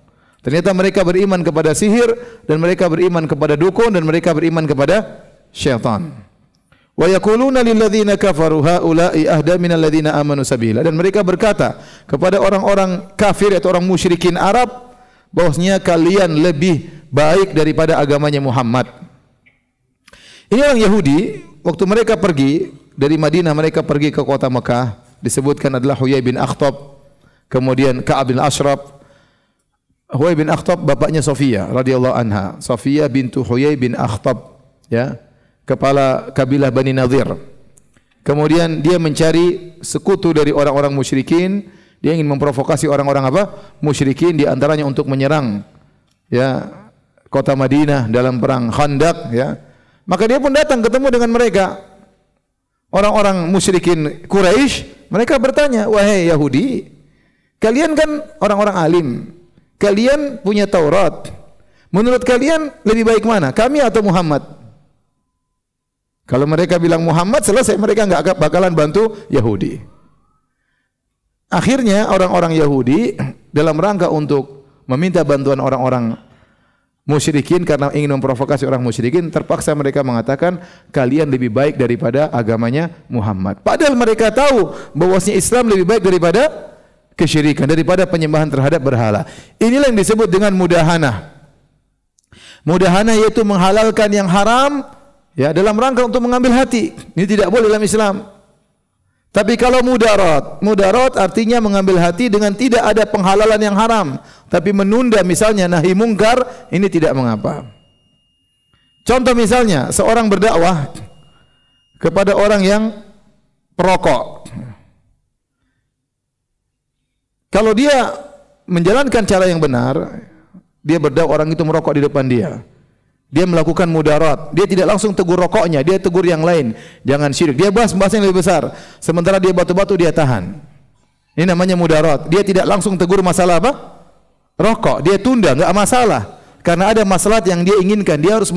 Ternyata mereka beriman kepada sihir dan mereka beriman kepada dukun dan mereka beriman kepada syaitan. Wa yaquluna lil ladzina kafaru haula'i ahda minal ladzina amanu sabila, dan mereka berkata kepada orang-orang kafir atau orang musyrikin Arab bahwasanya kalian lebih baik daripada agamanya Muhammad. Ini orang Yahudi, waktu mereka pergi dari Madinah, mereka pergi ke kota Mekah, disebutkan adalah Huyai bin Akhtab, kemudian Ka'ab bin Ashraf. Huyai bin Akhtab bapaknya Safiyah radhiyallahu anha. Safiyah bintu Huyai bin Akhtab, ya, kepala kabilah Bani Nadhir. Kemudian dia mencari sekutu dari orang-orang musyrikin. Dia ingin memprovokasi orang-orang apa? Musyrikin, di antaranya untuk menyerang, ya, kota Madinah dalam perang Khandaq, ya. Maka dia pun datang ketemu dengan mereka. Orang-orang musyrikin Quraisy, mereka bertanya, "Wahai Yahudi, kalian kan orang-orang alim. Kalian punya Taurat. Menurut kalian lebih baik mana? Kami atau Muhammad?" Kalau mereka bilang Muhammad, selesai, mereka enggak bakalan bantu Yahudi. Akhirnya orang-orang Yahudi dalam rangka untuk meminta bantuan orang-orang musyrikin karena ingin memprovokasi orang musyrikin, terpaksa mereka mengatakan kalian lebih baik daripada agamanya Muhammad. Padahal mereka tahu bahwasanya Islam lebih baik daripada kesyirikan, daripada penyembahan terhadap berhala. Inilah yang disebut dengan mudahanah. Mudahanah yaitu menghalalkan yang haram, ya, dalam rangka untuk mengambil hati. Ini tidak boleh dalam Islam. Tapi kalau mudarat, mudarat artinya mengambil hati dengan tidak ada penghalalan yang haram, tapi menunda misalnya nahi mungkar, ini tidak mengapa. Contoh misalnya, seorang berdakwah kepada orang yang perokok. Kalau dia menjalankan cara yang benar, dia berdakwah, orang itu merokok di depan dia. Dia melakukan mudarat. Dia tidak langsung tegur rokoknya, dia tegur yang lain. Jangan syirik. Dia bahas yang lebih besar. Sementara dia batu-batu, dia tahan. Ini namanya mudarat. Dia tidak langsung tegur masalah apa? Rokok. Dia tunda, enggak masalah. Karena ada masalah yang dia inginkan. Dia harus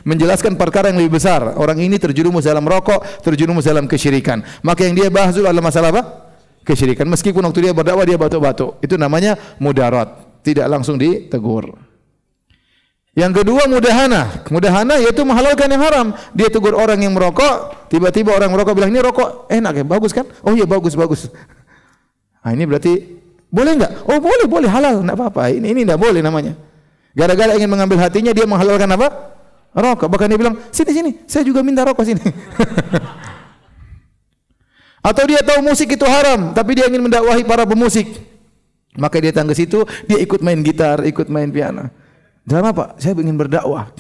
menjelaskan perkara yang lebih besar. Orang ini terjerumus dalam rokok, terjerumus dalam kesyirikan. Maka yang dia bahas dulu adalah masalah apa? Kesyirikan. Meskipun waktu dia berdakwah dia batu-batu, itu namanya mudarat, tidak langsung ditegur. Yang kedua mudahana. Mudahana yaitu menghalalkan yang haram. Dia tegur orang yang merokok, tiba-tiba orang merokok bilang, "Ini rokok enak ya, bagus kan?" "Oh iya, bagus." Nah, ini berarti boleh enggak? "Oh boleh, halal, enggak apa-apa." Ini enggak boleh namanya. Gara-gara ingin mengambil hatinya dia menghalalkan apa? Rokok. Bahkan dia bilang, "Sini, saya juga minta rokok sini." Atau dia tahu musik itu haram, tapi dia ingin mendakwahi para pemusik. Maka dia datang ke situ, dia ikut main gitar, ikut main piano. Dalam apa? Saya ingin berdakwah.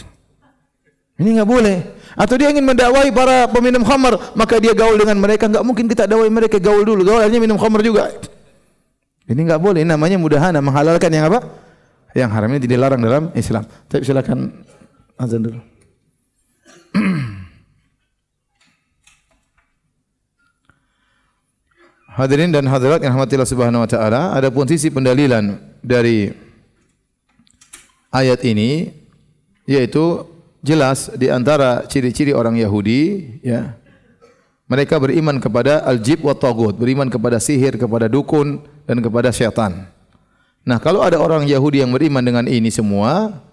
Ini enggak boleh. Atau dia ingin mendakwahi para peminum khamar, maka dia gaul dengan mereka. Enggak mungkin kita dakwahi mereka, gaul dulu. Gaul artinya minum khamar juga. Ini enggak boleh. Ini namanya mudahana, menghalalkan yang apa? Yang haram. Ini tidak dilarang dalam Islam. Tapi silakan azan dulu. Hadirin dan hadirat yang rahmatillah subhanahu wa ta'ala, adapun sisi pendalilan dari ayat ini, yaitu jelas di antara ciri-ciri orang Yahudi, ya, mereka beriman kepada al-jib wa taghut, beriman kepada sihir, kepada dukun dan kepada syaitan. Nah, kalau ada orang Yahudi yang beriman dengan ini semua,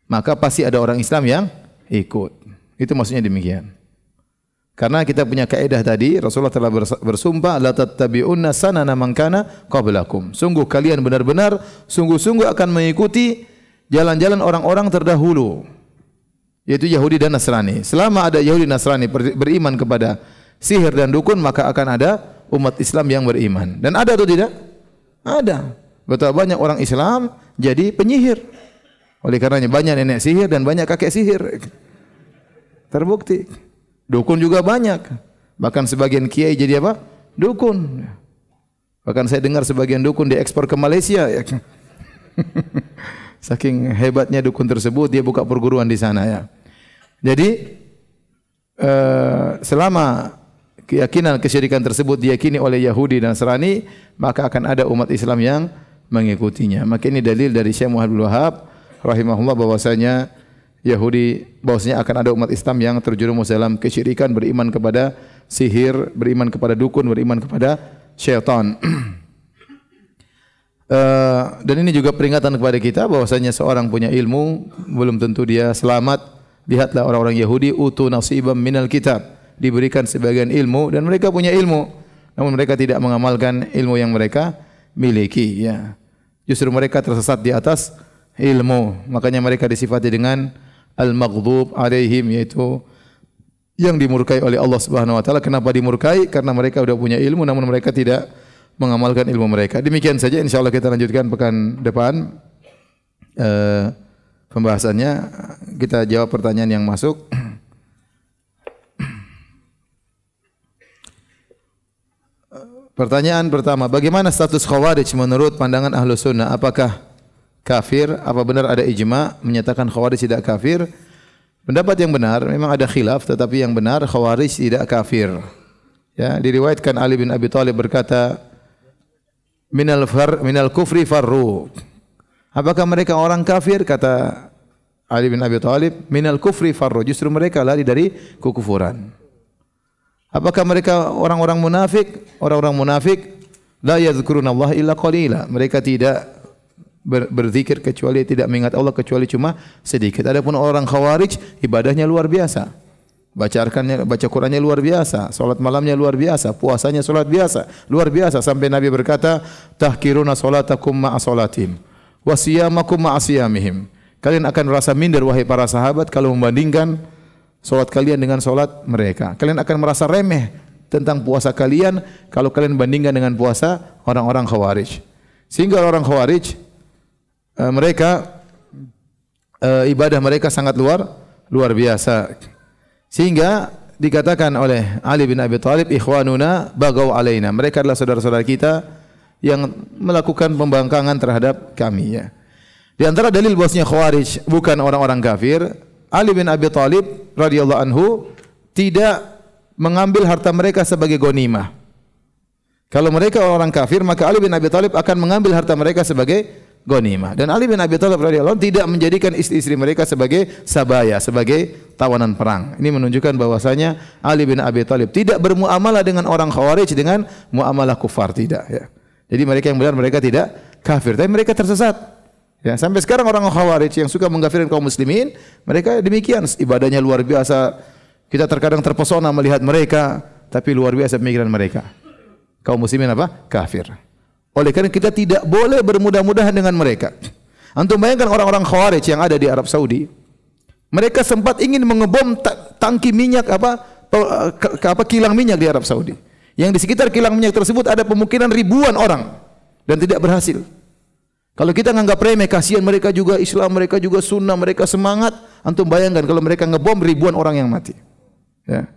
maka pasti ada orang Islam yang ikut. Itu maksudnya demikian. Karena kita punya kaidah tadi, Rasulullah telah bersumpah, la tattabi'unna sanana man kana qablakum. Sungguh kalian benar-benar sungguh-sungguh akan mengikuti jalan-jalan orang-orang terdahulu, yaitu Yahudi dan Nasrani. Selama ada Yahudi dan Nasrani beriman kepada sihir dan dukun, maka akan ada umat Islam yang beriman. Dan ada atau tidak? Ada. Betapa banyak orang Islam jadi penyihir. Oleh karenanya banyak nenek sihir dan banyak kakek sihir. Terbukti. Dukun juga banyak. Bahkan sebagian kiai jadi apa? Dukun. Bahkan saya dengar sebagian dukun diekspor ke Malaysia. Saking hebatnya dukun tersebut, dia buka perguruan di sana ya. Jadi selama keyakinan kesyirikan tersebut diyakini oleh Yahudi dan Nasrani, maka akan ada umat Islam yang mengikutinya. Maka ini dalil dari Syekh Muhammad bin Wahab rahimahullah bahwasanya bahwasanya akan ada umat Islam yang terjerumus dalam kesyirikan, beriman kepada sihir, beriman kepada dukun, beriman kepada syaitan. Dan ini juga peringatan kepada kita bahwasanya seorang punya ilmu belum tentu dia selamat. Lihatlah orang-orang Yahudi, utu nasibam minal kitab, diberikan sebagian ilmu dan mereka punya ilmu, namun mereka tidak mengamalkan ilmu yang mereka miliki ya. Justru mereka tersesat di atas ilmu. Makanya mereka disifati dengan al-maghdub alaihim, yaitu yang dimurkai oleh Allah Subhanahu wa taala. Kenapa dimurkai? Karena mereka sudah punya ilmu namun mereka tidak mengamalkan ilmu mereka. Demikian saja, insyaallah kita lanjutkan pekan depan pembahasannya. Kita jawab pertanyaan yang masuk. Pertanyaan pertama, bagaimana status Khawarij menurut pandangan Ahlus Sunnah? Apakah kafir? Apa benar ada ijma menyatakan Khawarij tidak kafir? Pendapat yang benar, memang ada khilaf, tetapi yang benar Khawarij tidak kafir. Ya, diriwayatkan Ali bin Abi Thalib berkata, minal kufri farru. Apakah mereka orang kafir? Kata Ali bin Abi Thalib, minal kufri farru. Justru mereka lari dari kekufuran. Apakah mereka orang-orang munafik? Orang-orang munafik la yadhkurunallaha illa qalila. Mereka tidak berzikir kecuali, tidak mengingat Allah kecuali cuma sedikit. Adapun orang Khawarij ibadahnya luar biasa. Baca Qur'annya luar biasa, salat malamnya luar biasa, puasanya salat biasa, luar biasa sampai Nabi berkata, tahkiruna salatakum ma'a salatim wa siyamakum ma'a siyamihim. Kalian akan merasa minder wahai para sahabat kalau membandingkan salat kalian dengan salat mereka. Kalian akan merasa remeh tentang puasa kalian kalau kalian bandingkan dengan puasa orang-orang Khawarij. Sehingga orang Khawarij mereka ibadah mereka sangat luar biasa. Sehingga dikatakan oleh Ali bin Abi Thalib, ikhwanuna bagaw alaina. Mereka adalah saudara-saudara kita yang melakukan pembangkangan terhadap kami ya. Di antara dalil bahwasanya Khawarij bukan orang-orang kafir, Ali bin Abi Thalib radhiyallahu anhu tidak mengambil harta mereka sebagai ghanimah. Kalau mereka orang kafir, maka Ali bin Abi Thalib akan mengambil harta mereka sebagai ghanimah. Dan Ali bin Abi Thalib radhiyallahu anhu tidak menjadikan istri-istri mereka sebagai sabaya, sebagai tawanan perang. Ini menunjukkan bahwasanya Ali bin Abi Thalib tidak bermuamalah dengan orang Khawarij dengan muamalah kufar, tidak ya. Jadi mereka yang benar, mereka tidak kafir, tapi mereka tersesat. Ya, sampai sekarang orang Khawarij yang suka mengkafirkan kaum muslimin, mereka demikian, ibadahnya luar biasa. Kita terkadang terpesona melihat mereka, tapi luar biasa pemikiran mereka. Kaum muslimin apa? Kafir. Oleh karena kita tidak boleh bermudah-mudahan dengan mereka. Antum bayangkan orang-orang Khawarij yang ada di Arab Saudi. Mereka sempat ingin mengebom tangki minyak kilang minyak di Arab Saudi. Yang di sekitar kilang minyak tersebut ada pemukiman ribuan orang dan tidak berhasil. Kalau kita nganggap remeh, kasihan mereka juga Islam, mereka juga sunnah, mereka semangat. Antum bayangkan kalau mereka ngebom ribuan orang yang mati. Ya.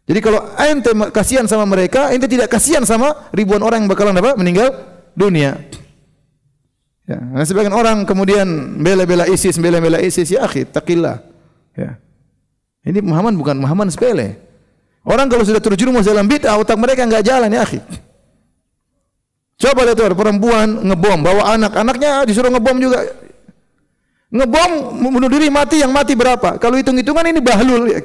Jadi kalau ente kasihan sama mereka, ente tidak kasihan sama ribuan orang yang bakalan apa? Meninggal dunia. Ya. Nah, sebagian orang kemudian bela-bela ISIS, ya akhi, taqillah. Ya. Ini bukan Muhammad sepele. Orang kalau sudah terjerumus dalam bid'ah, otak mereka enggak jalan ya akhi. Coba lihat perempuan ngebom, bawa anak-anaknya disuruh ngebom juga. Ngebom, bunuh diri mati, yang mati berapa? Kalau hitung-hitungan ini bahlul. Ya.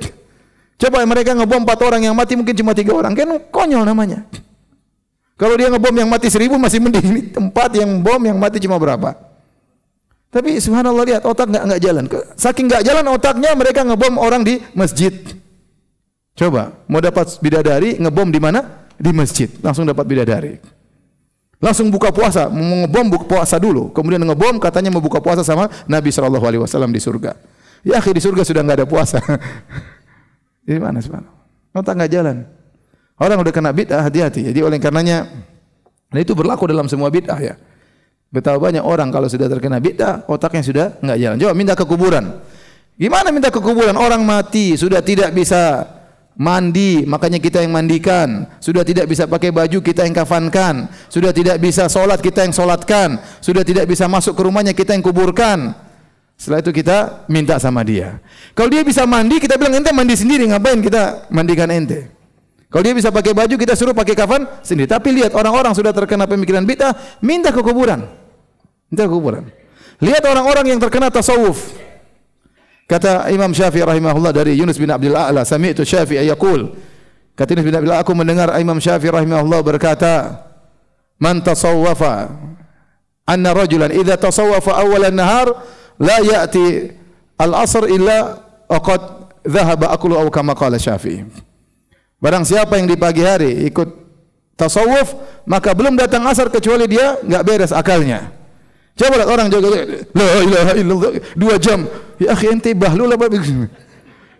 Coba mereka ngebom 4 orang, yang mati mungkin cuma 3 orang. Kan konyol namanya. Kalau dia ngebom yang mati 1000 masih mending. Ini tempat yang bom yang mati cuma berapa? Tapi subhanallah, lihat otak enggak jalan. Saking enggak jalan otaknya, mereka ngebom orang di masjid. Coba, mau dapat bidadari ngebom di mana? Di masjid. Langsung dapat bidadari. Langsung buka puasa, mau ngebom buka puasa dulu. Kemudian ngebom katanya mau buka puasa sama Nabi SAW di surga. Ya akhi, di surga sudah enggak ada puasa. Di mana sebenarnya? Nota enggak jalan. Orang udah kena bid'ah, hati-hati. Jadi oleh karenanya, nah itu berlaku dalam semua bid'ah ya. Betapa banyak orang kalau sudah terkena bid'ah, otaknya sudah enggak jalan. Coba minta ke kuburan. Gimana minta ke kuburan? Orang mati, sudah tidak bisa mandi, makanya kita yang mandikan. Sudah tidak bisa pakai baju, kita yang kafankan. Sudah tidak bisa sholat, kita yang sholatkan. Sudah tidak bisa masuk ke rumahnya, kita yang kuburkan. Setelah itu kita minta sama dia. Kalau dia bisa mandi, kita bilang ente mandi sendiri, ngapain kita mandikan ente? Kalau dia bisa pakai baju, kita suruh pakai kafan sendiri. Tapi lihat orang-orang sudah terkena pemikiran bid'ah, minta ke kuburan. Minta ke kuburan. Lihat orang-orang yang terkena tasawuf. Kata Imam Syafi'i rahimahullah dari Yunus bin Abdul A'la, sami'tu Syafi'i yaqul. Kata Yunus bin Abdul A'la, aku mendengar Imam Syafi'i rahimahullah berkata, "Man tasawwafa anna rajulan idza tasawwafa awwal an-nahar la ya'ti al-'asr illa qad dhahaba aklu aw kama qala Syafi'i." Barang siapa yang di pagi hari ikut tasawuf, maka belum datang asar kecuali dia enggak beres akalnya. Coba lihat orang jaga la ilaha illallah 2 jam. Ya akhi ente bahlul apa begitu?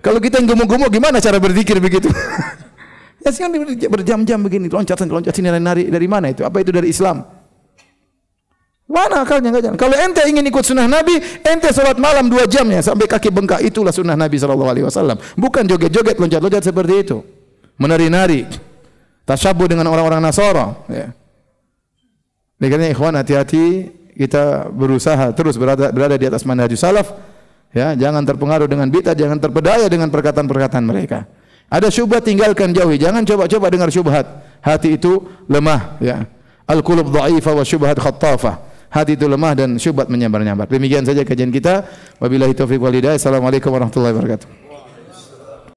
Kalau kita yang gemuk-gemuk gimana cara berzikir begitu? Ya sih kan berjam-jam begini, loncat sini nari dari mana itu? Apa itu dari Islam? Mana akalnya enggak jalan. Kalau ente ingin ikut sunnah Nabi, ente salat malam 2 jam ya sampai kaki bengkak, itulah sunnah Nabi SAW. Bukan joget-joget, loncat-loncat seperti itu. Menari-nari. Tasyabbuh dengan orang-orang Nasara, ya. Makanya ikhwan hati-hati, kita berusaha terus berada di atas manhajus salaf, ya, jangan terpengaruh dengan bid'ah, jangan terpedaya dengan perkataan-perkataan mereka. Ada syubhat tinggalkan, jauhi, jangan coba-coba dengar syubhat. Hati itu lemah, ya. Al-qulub dha'ifa wa syubhat khattafah. Hati itu lemah dan syubhat menyebar-nyebar. Demikian saja kajian kita. Wabillahi taufiq wal hidayah. Assalamualaikum warahmatullahi wabarakatuh.